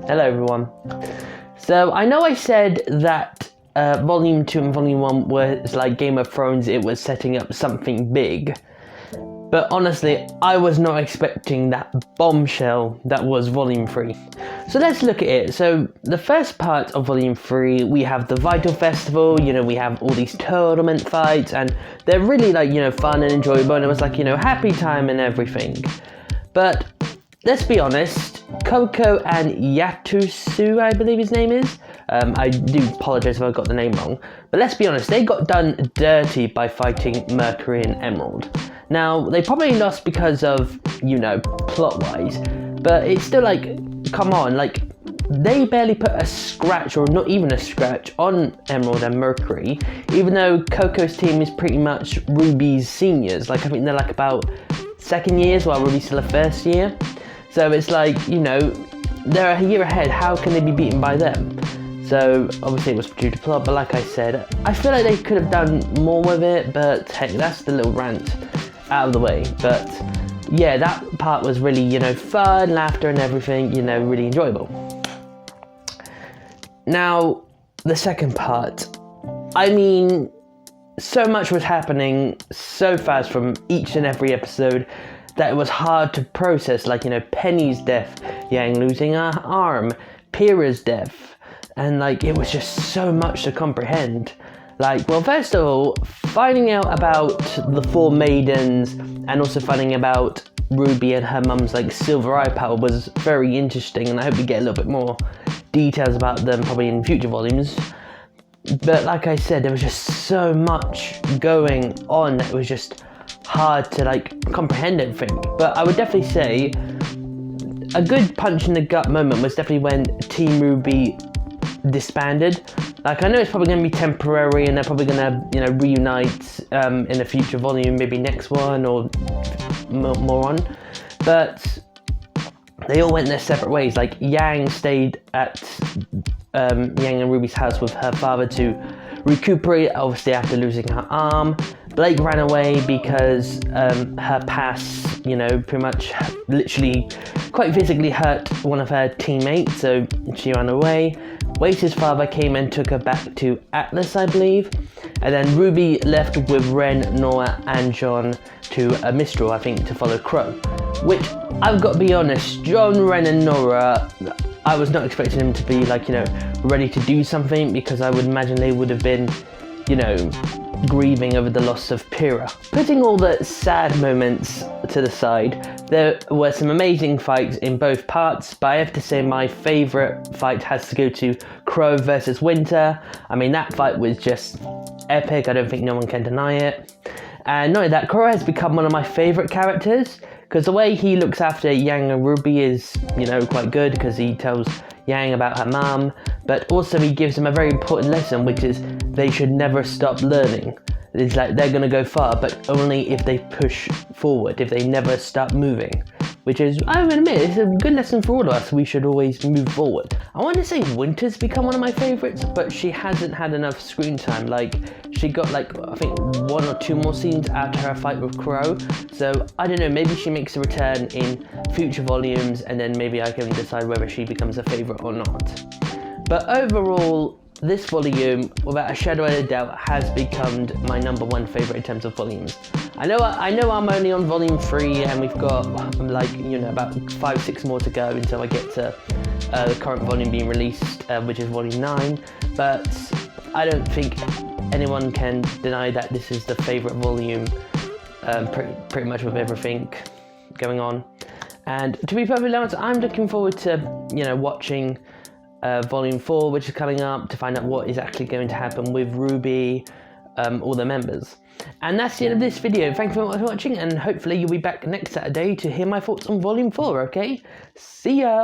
Hello everyone. So I know I said that Volume 2 and Volume 1 was like Game of Thrones, it was setting up something big. But honestly, I was not expecting that bombshell that was Volume 3. So let's look at it. So the first part of Volume 3, we have the Vital Festival, we have all these tournament fights, and they're really like, fun and enjoyable, and it was like, happy time and everything. But let's be honest, Coco and Yatusu, I believe his name is. I do apologise if I got the name wrong. But let's be honest, they got done dirty by fighting Mercury and Emerald. Now, they probably lost because of, plot-wise. But it's still like, come on, like, they barely put a scratch, or not even a scratch, on Emerald and Mercury. Even though Coco's team is pretty much Rwby's seniors. Like, I think they're like about second years, while Rwby's still a first year. So it's like, they're a year ahead, how can they be beaten by them? So obviously it was due to plot, but like I said, I feel like they could have done more with it, but hey, that's the little rant out of the way. But yeah, that part was really, fun, laughter and everything, really enjoyable. Now, the second part, I mean, so much was happening so fast from each and every episode that it was hard to process, like, Penny's death, Yang losing her arm, Pyrrha's death, and like, it was just so much to comprehend. Like, well, first of all, finding out about the four maidens, and also finding about Rwby and her mum's, like, silver eye power was very interesting, and I hope we get a little bit more details about them probably in future volumes. But like I said, there was just so much going on that it was just hard to like comprehend everything. But I would definitely say a good punch in the gut moment was definitely when Team Rwby disbanded. Like, I know it's probably going to be temporary and they're probably going to reunite in a future volume, maybe next one or more on, but they all went their separate ways. Like, Yang stayed at Yang and Rwby's house with her father to recuperate, obviously after losing her arm. Blake ran away because her pass, pretty much literally quite physically hurt one of her teammates, so she ran away. Wace's father came and took her back to Atlas, I believe. And then Rwby left with Ren, Nora and John to Mistral, I think, to follow Crow. Which, I've got to be honest, John, Ren and Nora, I was not expecting them to be like, ready to do something, because I would imagine they would have been, grieving over the loss of Pyrrha. Putting all the sad moments to the side, there were some amazing fights in both parts, but I have to say my favourite fight has to go to Crow versus Winter. I mean, that fight was just epic, I don't think no one can deny it. And not only that, Crow has become one of my favourite characters, because the way he looks after Yang and Rwby is, quite good, because he tells Yang about her mum, but also he gives them a very important lesson, which is they should never stop learning. It's like they're going to go far, but only if they push forward, if they never stop moving. Which is, I would admit, it's a good lesson for all of us. We should always move forward. I want to say Winter's become one of my favourites, but she hasn't had enough screen time. Like, she got like, I think 1 or 2 more scenes after her fight with Crow. So, I don't know, maybe she makes a return in future volumes, and then maybe I can decide whether she becomes a favourite or not. But overall, this volume, without a shadow of a doubt, has become my #1 favourite in terms of volumes. I know I'm only on volume 3, and we've got like, about 5-6 more to go until I get to the current volume being released, which is volume 9. But I don't think anyone can deny that this is the favourite volume, pretty much with everything going on. And to be perfectly honest, I'm looking forward to watching volume 4, which is coming up, to find out what is actually going to happen with Rwby, all the members. And that's the end of this video. Thank you for watching, and hopefully you'll be back next Saturday to hear my thoughts on volume 4, okay? See ya!